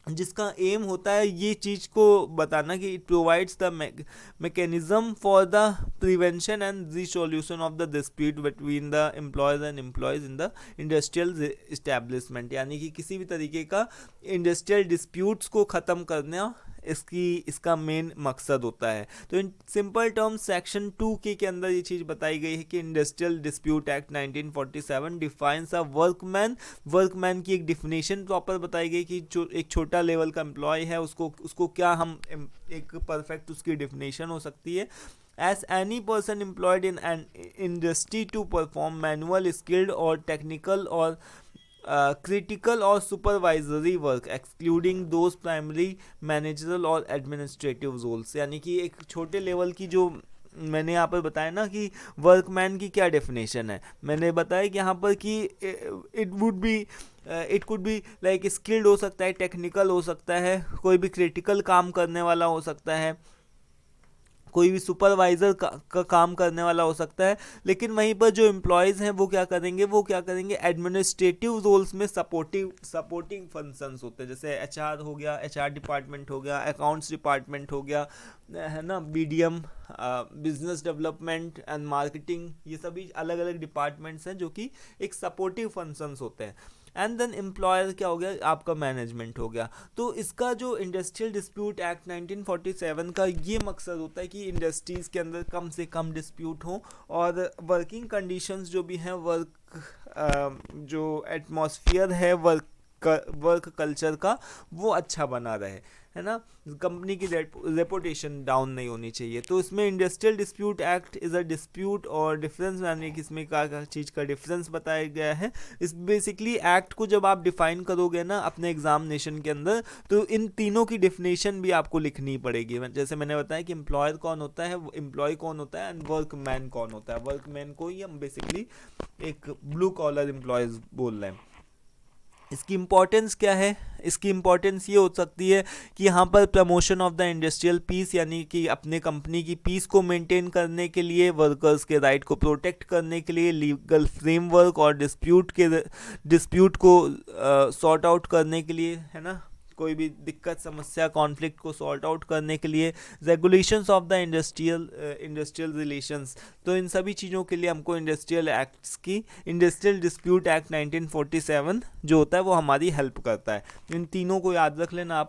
जिसका एम होता है ये चीज़ को बताना कि it provides the mechanism for the prevention and resolution of the dispute between the employees and employees in the industrial establishment. यानी कि किसी भी तरीके का इंडस्ट्रियल डिस्प्यूट्स को ख़त्म करना इसका मेन मकसद होता है। तो इन सिंपल टर्म्स सेक्शन 2 के अंदर ये चीज़ बताई गई है कि industrial dispute act 1947 defines a workman की एक डिफिनेशन प्रॉपर बताई गई कि जो एक छोटा लेवल का एम्प्लॉय है उसको क्या हम एक परफेक्ट उसकी डिफिनेशन हो सकती है, as any person employed in an industry to perform manual, skilled or technical or critical or supervisory work excluding those primary managerial और administrative roles। यानी कि एक छोटे लेवल की जो मैंने यहाँ पर बताया ना कि वर्कमैन की क्या डेफिनेशन है, मैंने बताया कि यहाँ पर कि it could be like skilled हो सकता है, टेक्निकल हो सकता है, कोई भी क्रिटिकल काम करने वाला हो सकता है, कोई भी सुपरवाइज़र का काम करने वाला हो सकता है। लेकिन वहीं पर जो एम्प्लॉयज़ हैं वो क्या करेंगे एडमिनिस्ट्रेटिव रोल्स में सपोर्टिंग फंक्शंस होते हैं, जैसे एचआर हो गया, एचआर डिपार्टमेंट हो गया, अकाउंट्स डिपार्टमेंट हो गया, है ना, BDM, business development and marketing, ये सभी अलग अलग डिपार्टमेंट्स हैं जो कि एक सपोर्टिव फंक्शंस होते हैं। एंड देन एम्प्लॉयर क्या हो गया, आपका मैनेजमेंट हो गया। तो इसका जो इंडस्ट्रियल डिस्प्यूट एक्ट 1947 का ये मकसद होता है कि इंडस्ट्रीज़ के अंदर कम से कम डिस्प्यूट हो और वर्किंग कंडीशंस जो भी हैं, जो एटमॉस्फेयर है वर्क कल्चर का वो अच्छा बना रहे, है ना, कंपनी की रेपुटेशन डाउन नहीं होनी चाहिए। तो इसमें industrial dispute act is a dispute और डिफरेंस, यानी कि इसमें क्या चीज़ का डिफरेंस बताया गया है। इस बेसिकली एक्ट को जब आप डिफाइन करोगे ना अपने एग्जामिनेशन के अंदर, तो इन तीनों की डिफिनेशन भी आपको लिखनी पड़ेगी। जैसे मैंने बताया कि एम्प्लॉयर कौन होता है, एम्प्लॉय कौन होता है एंड वर्कमैन कौन होता है। वर्कमैन को ही हम बेसिकली एक ब्लू कॉलर एम्प्लॉयज़ बोल रहे हैं। इसकी इम्पोर्टेंस क्या है, इसकी इम्पोर्टेंस ये हो सकती है कि यहाँ पर promotion of the industrial peace, यानी कि अपने कंपनी की पीस को मेंटेन करने के लिए, वर्कर्स के राइट को प्रोटेक्ट करने के लिए, लीगल फ्रेमवर्क और डिस्प्यूट को सॉर्ट आउट करने के लिए, है ना, कोई भी दिक्कत, समस्या, कॉन्फ्लिक्ट को सॉर्ट आउट करने के लिए, regulations of the industrial relations. तो इन सभी चीज़ों के लिए हमको इंडस्ट्रियल डिस्प्यूट एक्ट 1947 जो होता है वो हमारी हेल्प करता है। इन तीनों को याद रख लेना,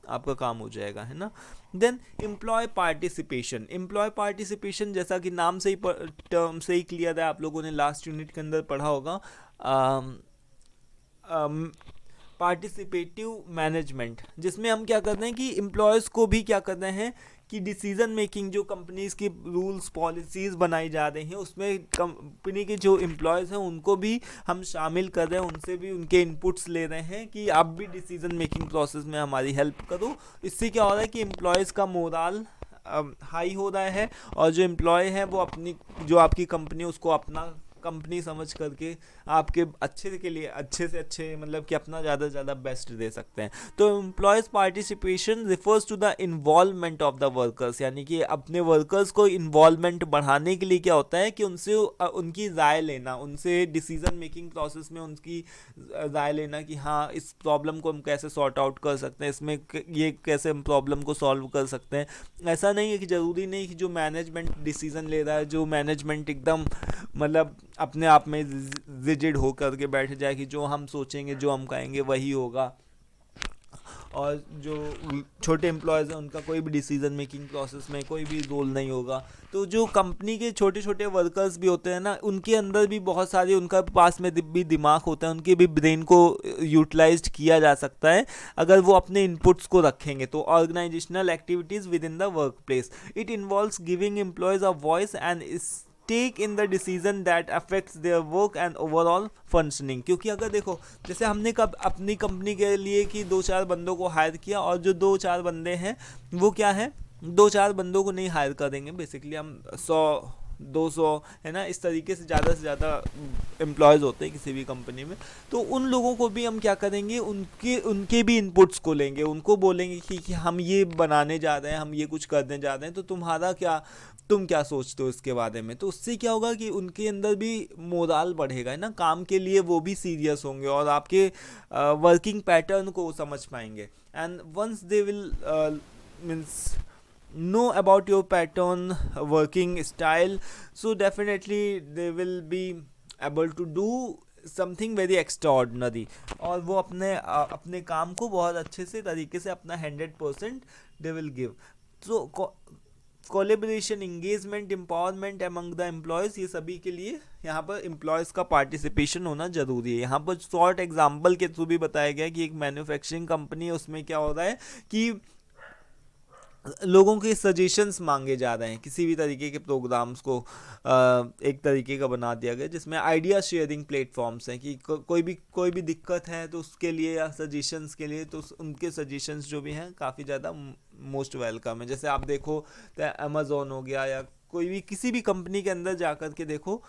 आपका काम हो जाएगा, है ना। देन एम्प्लॉय पार्टिसिपेशन जैसा कि नाम से ही टर्म से ही क्लियर है, आप लोगों ने लास्ट यूनिट के अंदर पढ़ा होगा, पार्टिसिपेटिव मैनेजमेंट, जिसमें हम क्या करते हैं कि एम्प्लॉयज़ को भी क्या करते हैं कि डिसीजन मेकिंग, जो कंपनीज़ की रूल्स पॉलिसीज़ बनाई जा रही हैं उसमें कंपनी के जो एम्प्लॉयज़ हैं उनको भी हम शामिल कर रहे हैं, उनसे भी उनके इनपुट्स ले रहे हैं कि आप भी डिसीजन मेकिंग प्रोसेस में हमारी हेल्प करो। इससे क्या हो रहा है कि एम्प्लॉयज़ का मोरल हाई हो रहा है और जो एम्प्लॉय है वो जो आपकी कंपनी है उसको अपना कंपनी समझ करके आपके अच्छे के लिए अच्छे से अच्छे, मतलब कि अपना ज़्यादा से ज़्यादा बेस्ट दे सकते हैं। तो employees participation refers to the involvement of the workers, यानी कि अपने वर्कर्स को इन्वॉल्वमेंट बढ़ाने के लिए क्या होता है कि उनसे उनकी राय लेना, उनसे डिसीजन मेकिंग प्रोसेस में उनकी राय लेना कि हाँ इस प्रॉब्लम को हम कैसे सॉर्ट आउट कर सकते हैं, इसमें ये कैसे हम प्रॉब्लम को सॉल्व कर सकते हैं। ऐसा नहीं है कि ज़रूरी नहीं कि जो मैनेजमेंट डिसीज़न ले रहा है, जो मैनेजमेंट एकदम मतलब अपने आप में रिजिड हो करके बैठ जाए कि जो हम सोचेंगे, जो हम कहेंगे वही होगा, और जो छोटे एम्प्लॉयज़ हैं उनका कोई भी डिसीजन मेकिंग प्रोसेस में कोई भी रोल नहीं होगा। तो जो कंपनी के छोटे छोटे वर्कर्स भी होते हैं ना, उनके अंदर भी बहुत सारे, उनका पास में भी दिमाग होता है, उनके भी ब्रेन को यूटिलाइज्ड किया जा सकता है अगर वो अपने इनपुट्स को रखेंगे। तो organisational activities within the work place, it involves giving employees a voice and take in the decision that affects their work and overall functioning. क्योंकि अगर देखो, जैसे हमने अपनी कंपनी के लिए कि 2-4 बंदों को हायर किया, और जो 2-4 बंदे हैं वो क्या है, 2-4 बंदों को नहीं हायर करेंगे, बेसिकली हम 100-200, है ना, इस तरीके से ज़्यादा एम्प्लॉयज़ होते हैं किसी भी कंपनी में। तो उन लोगों को भी हम क्या करेंगे, उनके भी इनपुट्स को लेंगे, उनको बोलेंगे कि हम ये बनाने जा रहे हैं, हम ये कुछ करने जा रहे हैं, तो तुम क्या सोचते हो इसके बारे में। तो उससे क्या होगा कि उनके अंदर भी मोराल बढ़ेगा, है ना, काम के लिए वो भी सीरियस होंगे और आपके वर्किंग पैटर्न को समझ पाएंगे। And once they will means know about your pattern, working style, so definitely they will be able to do something very extraordinary, और वो अपने काम को बहुत अच्छे से तरीके से अपना 100% they will give. So collaboration, engagement, empowerment among the employees, ये सभी के लिए यहाँ पर एम्प्लॉयज़ का पार्टिसिपेशन होना ज़रूरी है। यहाँ पर शॉर्ट एग्जांपल के थ्रू भी बताया गया कि एक मैन्युफैक्चरिंग कंपनी है, उसमें क्या हो रहा है कि लोगों के सजेशंस मांगे जा रहे हैं, किसी भी तरीके के प्रोग्राम्स को एक तरीके का बना दिया गया जिसमें आइडिया शेयरिंग प्लेटफॉर्म्स हैं कि कोई भी दिक्कत है तो उसके लिए या सजेशंस के लिए, तो उनके सजेशंस जो भी हैं काफ़ी ज़्यादा मोस्ट वेलकम है। जैसे आप देखो तो अमेज़ॉन हो गया या कोई भी किसी भी कंपनी के अंदर जा कर के देखो,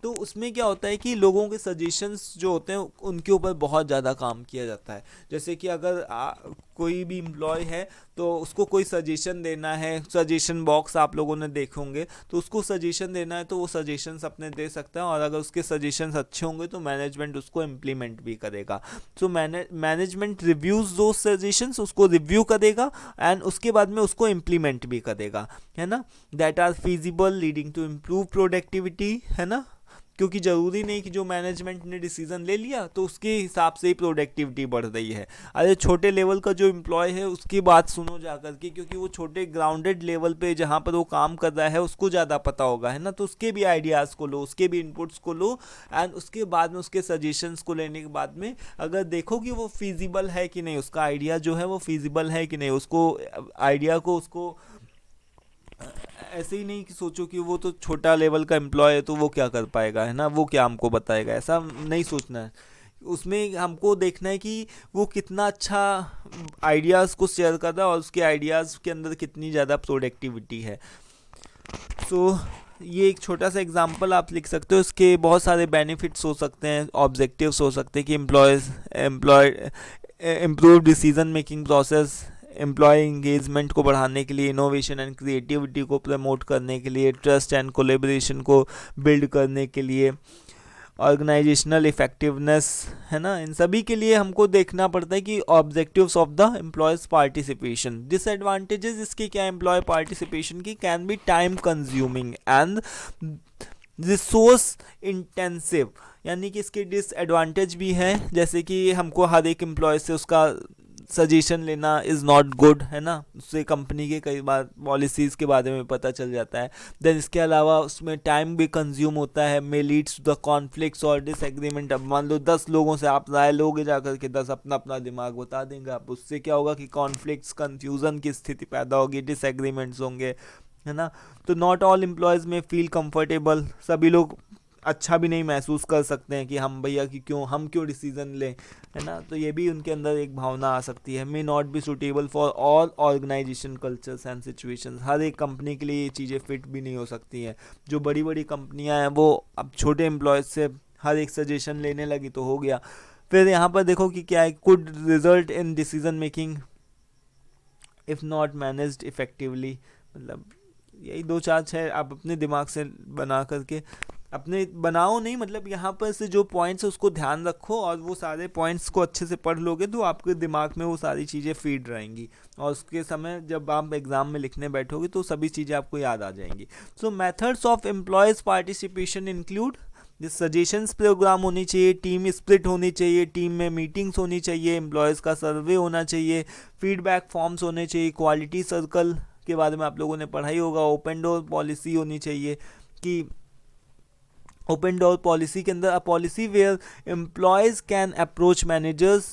तो उसमें क्या होता है कि लोगों के सजेशंस जो होते हैं उनके ऊपर बहुत ज़्यादा काम किया जाता है। जैसे कि अगर कोई भी एम्प्लॉय है तो उसको कोई सजेशन देना है, सजेशन बॉक्स आप लोगों ने देखे होंगे, तो उसको सजेशन देना है तो वो सजेशंस अपने दे सकता है, और अगर उसके सजेशंस अच्छे होंगे तो मैनेजमेंट उसको इम्प्लीमेंट भी करेगा। सो मैनेजमेंट रिव्यूज़ दो सजेशंस, उसको रिव्यू करेगा एंड उसके बाद में उसको इम्प्लीमेंट भी करेगा, है ना। That are feasible leading to improve productivity, है ना, क्योंकि ज़रूरी नहीं कि जो मैनेजमेंट ने डिसीजन ले लिया तो उसके हिसाब से ही प्रोडक्टिविटी बढ़ रही है। अरे छोटे लेवल का जो एम्प्लॉय है उसकी बात सुनो जा कर के, क्योंकि वो छोटे ग्राउंडेड लेवल पे जहाँ पर वो काम कर रहा है उसको ज़्यादा पता होगा, है ना। तो उसके भी आइडियाज़ को लो, उसके भी इनपुट्स को लो, एंड उसके बाद में उसके सजेशंस को लेने के बाद में अगर देखो कि वो फिजिबल है कि नहीं, उसका आइडिया जो है वो फिजिबल है कि नहीं, उसको आइडिया को उसको ऐसे ही नहीं कि सोचो कि वो तो छोटा लेवल का एम्प्लॉय है तो वो क्या कर पाएगा, है ना, वो क्या हमको बताएगा, ऐसा नहीं सोचना है। उसमें हमको देखना है कि वो कितना अच्छा आइडियाज़ को शेयर कर रहा है और उसके आइडियाज़ के अंदर कितनी ज़्यादा प्रोडक्टिविटी है। सो ये एक छोटा सा एग्जांपल आप लिख सकते हो, इसके बहुत सारे बेनिफिट्स हो सकते हैं, ऑब्जेक्टिव्स हो सकते हैं कि improve decision making process, employee engagement को बढ़ाने के लिए, इनोवेशन एंड क्रिएटिविटी को प्रमोट करने के लिए, ट्रस्ट एंड कोलेबोरेशन को बिल्ड करने के लिए, ऑर्गेनाइजेशनल इफेक्टिवनेस, है ना। इन सभी के लिए हमको देखना पड़ता है कि objectives of the employees participation. Disadvantages इसके क्या, एम्प्लॉय पार्टिसिपेशन की, can be time consuming and resource intensive, यानी कि इसके डिसएडवांटेज भी हैं, जैसे कि हमको हर एक एम्प्लॉय से उसका सजेशन लेना इज़ नॉट गुड, है ना, उससे कंपनी के कई बार पॉलिसीज़ के बारे में पता चल जाता है। देन इसके अलावा उसमें टाइम भी कंज्यूम होता है, मे लीड्स टू द कॉन्फ्लिक्ट्स और डिसएग्रीमेंट। अब मान लो 10 लोगों से आप राय लोगे जाकर के, 10 अपना अपना दिमाग बता देंगे, आप उससे क्या होगा कि कॉन्फ्लिक्ट्स, कन्फ्यूज़न की स्थिति पैदा होगी, डिसएग्रीमेंट्स होंगे, है ना। तो नॉट ऑल एम्प्लॉयज़ में फील कंफर्टेबल, सभी लोग अच्छा भी नहीं महसूस कर सकते हैं कि हम भैया कि हम क्यों डिसीजन लें, है ना। तो ये भी उनके अंदर एक भावना आ सकती है। May not be suitable for all organisation cultures and situations, हर एक कंपनी के लिए ये चीज़ें फिट भी नहीं हो सकती हैं। जो बड़ी बड़ी कंपनियां हैं वो अब छोटे एम्प्लॉयज़ से हर एक सजेशन लेने लगी तो हो गया। फिर यहाँ पर देखो कि क्या है, could result in decision making if not managed effectively, मतलब यही 2 4 6 आप अपने दिमाग से बना करके अपने बनाओ नहीं, मतलब यहाँ पर से जो पॉइंट्स है उसको ध्यान रखो और वो सारे पॉइंट्स को अच्छे से पढ़ लोगे तो आपके दिमाग में वो सारी चीज़ें फीड रहेंगी, और उसके समय जब आप एग्ज़ाम में लिखने बैठोगे तो सभी चीज़ें आपको याद आ जाएंगी। सो methods of employees participation include, जिस सजेशंस प्रोग्राम होनी चाहिए, टीम स्प्लिट होनी चाहिए, टीम में मीटिंग्स होनी चाहिए, एम्प्लॉयज़ का सर्वे होना चाहिए, फीडबैक फॉर्म्स होने चाहिए, क्वालिटी सर्कल के बारे में आप लोगों ने पढ़ा ही होगा, ओपन डोर पॉलिसी होनी चाहिए कि ओपन डोर पॉलिसी के अंदर a policy where employees can approach managers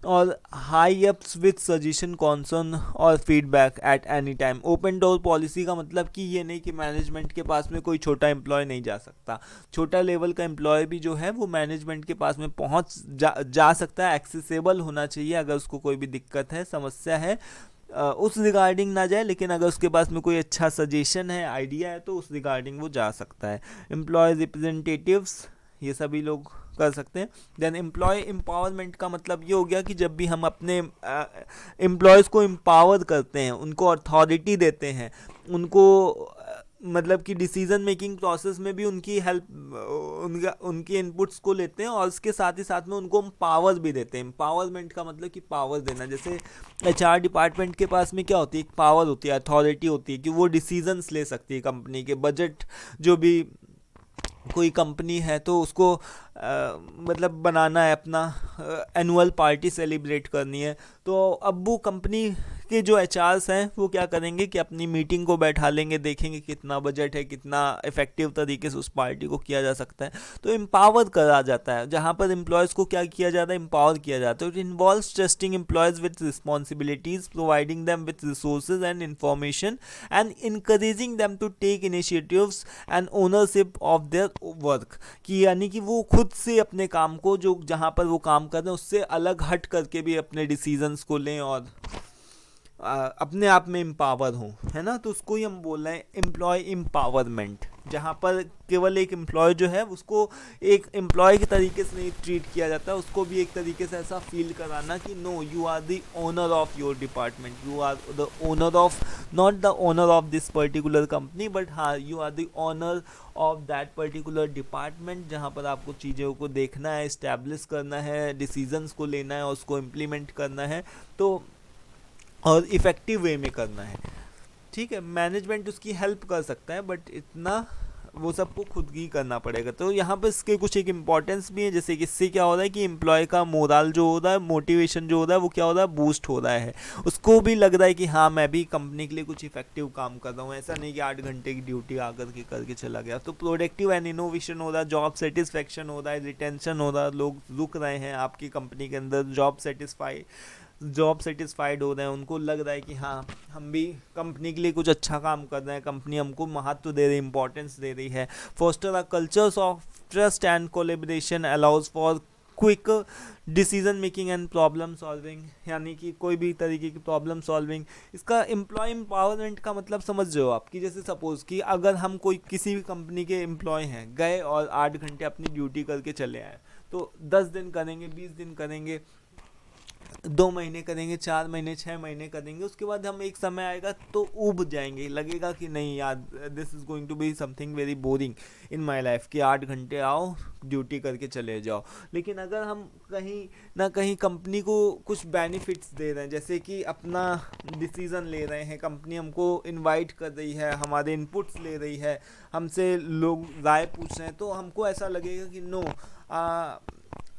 और high ups with suggestion, concern और feedback at any time. Open door policy का मतलब कि ये नहीं कि मैनेजमेंट के पास में कोई छोटा एम्प्लॉय नहीं जा सकता, छोटा लेवल का एम्प्लॉय भी जो है वो मैनेजमेंट के पास में पहुंच जा सकता है, एक्सेसिबल होना चाहिए। अगर उसको कोई भी दिक्कत है, समस्या है, उस रिगार्डिंग ना जाए, लेकिन अगर उसके पास में कोई अच्छा सजेशन है, आइडिया है, तो उस रिगार्डिंग वो जा सकता है। एम्प्लॉय रिप्रेजेंटेटिव्स, ये सभी लोग कर सकते हैं। देन एम्प्लॉय एम्पावरमेंट का मतलब ये हो गया कि जब भी हम अपने एम्प्लॉयज़ को एम्पावर करते हैं, उनको अथॉरिटी देते हैं, उनको मतलब कि डिसीजन मेकिंग प्रोसेस में भी उनकी हेल्प, उनके इनपुट्स को लेते हैं और उसके साथ ही साथ में उनको हम पावर भी देते हैं। एम्पावरमेंट का मतलब कि पावर देना, जैसे एचआर डिपार्टमेंट के पास में क्या होती है, एक पावर होती है, अथॉरिटी होती है कि वो डिसीजंस ले सकती है कंपनी के बजट जो भी कोई कंपनी है तो उसको मतलब बनाना है अपना एनुअल पार्टी सेलिब्रेट करनी है, तो अब वो कंपनी के जो एचआरस हैं वो क्या करेंगे कि अपनी मीटिंग को बैठा लेंगे, देखेंगे कितना बजट है, कितना इफेक्टिव तरीके से उस पार्टी को किया जा सकता है। तो एम्पावर करा जाता है, जहाँ पर एम्प्लॉयज़ को क्या किया जाता है, एम्पावर किया जाता है। It involves trusting employees with responsibilities, providing them with resources and information and encouraging them to take initiatives and ownership of their work. कि यानी कि वो खुद से अपने काम को, जो जहाँ पर वो काम कर रहे हैं उससे अलग हट करके भी अपने डिसीजंस को लें और अपने आप में एम्पावर हों, है ना। तो उसको ही हम बोल रहे हैं एम्प्लॉय एम्पावरमेंट, जहाँ पर केवल एक एम्प्लॉय जो है उसको एक एम्प्लॉय के तरीके से नहीं ट्रीट किया जाता, उसको भी एक तरीके से ऐसा फील कराना कि no, you are the owner of your department, you are the owner of, not the owner of this particular company, but हाँ, you are the owner of that particular department, जहाँ पर आपको चीज़ों को देखना है, इस्टेब्लिश करना है, डिसीजंस को लेना है और उसको इम्प्लीमेंट करना है, तो और इफ़ेक्टिव वे में करना है। ठीक है, मैनेजमेंट उसकी हेल्प कर सकता है, बट इतना वो सबको खुद ही करना पड़ेगा। तो यहाँ पर इसके कुछ एक इम्पॉर्टेंस भी है, जैसे कि इससे क्या हो रहा है कि एम्प्लॉय का मोरल जो हो रहा है, मोटिवेशन जो हो रहा है, वो क्या हो रहा है, बूस्ट हो रहा है। उसको भी लग रहा है कि हाँ, मैं भी कंपनी के लिए कुछ इफेक्टिव काम कर रहा हूँ, ऐसा नहीं कि 8 घंटे की ड्यूटी आकर के करके चला गया। तो प्रोडक्टिव एंड इनोवेशन हो रहा है, जॉब सेटिस्फेक्शन हो रहा है, रिटेंशन हो रहा है, लोग रुक रहे हैं आपकी कंपनी के अंदर, जॉब सेटिस्फाइड हो रहे हैं, उनको लग रहा है कि हाँ, हम भी कंपनी के लिए कुछ अच्छा काम कर रहे हैं, कंपनी हमको महत्व दे रही है, इंपॉर्टेंस दे रही है। Foster a cultures of trust and collaboration allows for quick decision making and problem solving, यानी कि कोई भी तरीके की प्रॉब्लम सॉल्विंग। इसका एम्प्लॉय एम्पावरमेंट का मतलब समझ रहे हो आप, कि जैसे सपोज कि अगर हम कोई किसी भी कंपनी के एम्प्लॉय हैं, गए और 8 घंटे अपनी ड्यूटी करके चले आए, तो 10 दिन करेंगे, 20 दिन करेंगे, 2 महीने करेंगे, 4 महीने, 6 महीने करेंगे, उसके बाद हम एक समय आएगा तो ऊब जाएंगे, लगेगा कि नहीं यार, this is going to be something very boring in my life, कि 8 घंटे आओ, ड्यूटी करके चले जाओ। लेकिन अगर हम कहीं ना कहीं कंपनी को कुछ बेनिफिट्स दे रहे हैं, जैसे कि अपना डिसीज़न ले रहे हैं, कंपनी हमको इनवाइट कर रही है, हमारे इनपुट्स ले रही है, हमसे लोग राय पूछ रहे हैं, तो हमको ऐसा लगेगा कि no,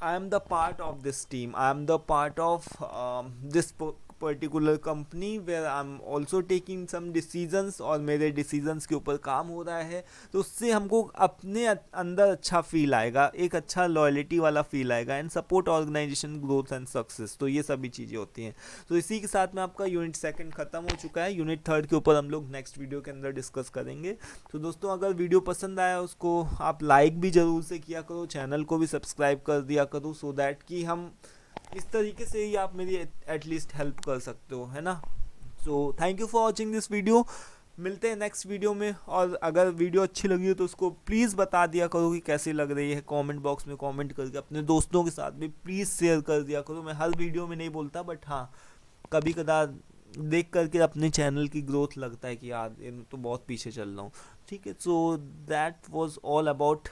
I am the part of this team. I am the part of this particular company where I'm also taking some decisions और मेरे decisions के ऊपर काम हो रहा है। तो उससे हमको अपने अंदर अच्छा फील आएगा, एक अच्छा लॉयल्टी वाला फील आएगा, and support organisation growth and success. तो ये सभी चीज़ें होती हैं। तो इसी के साथ में आपका यूनिट 2 ख़त्म हो चुका है। यूनिट 3 के ऊपर हम लोग नेक्स्ट वीडियो के अंदर डिस्कस करेंगे। तो दोस्तों, अगर वीडियो पसंद आया उसको आप लाइक भी ज़रूर से किया करो, चैनल को भी सब्सक्राइब कर दिया करो, सो दैट कि हम इस तरीके से ही आप मेरी एटलीस्ट हेल्प कर सकते हो, है ना। So thank you for watching this video. मिलते हैं नेक्स्ट वीडियो में, और अगर वीडियो अच्छी लगी हो तो उसको प्लीज़ बता दिया करो कि कैसी लग रही है, कमेंट बॉक्स में कमेंट करके अपने दोस्तों के साथ भी प्लीज़ शेयर कर दिया करो। मैं हर वीडियो में नहीं बोलता, बट हाँ, कभी कदार देख करके अपने चैनल की ग्रोथ लगता है कि यार ये तो बहुत पीछे चल रहा हूँ। ठीक है, so that was all about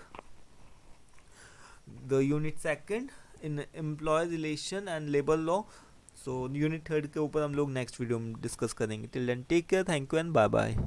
the unit 2 in employee relation and labour law. So unit 3 के ऊपर हम लोग नेक्स्ट वीडियो में डिस्कस करेंगे। Till then take care, thank you and bye bye.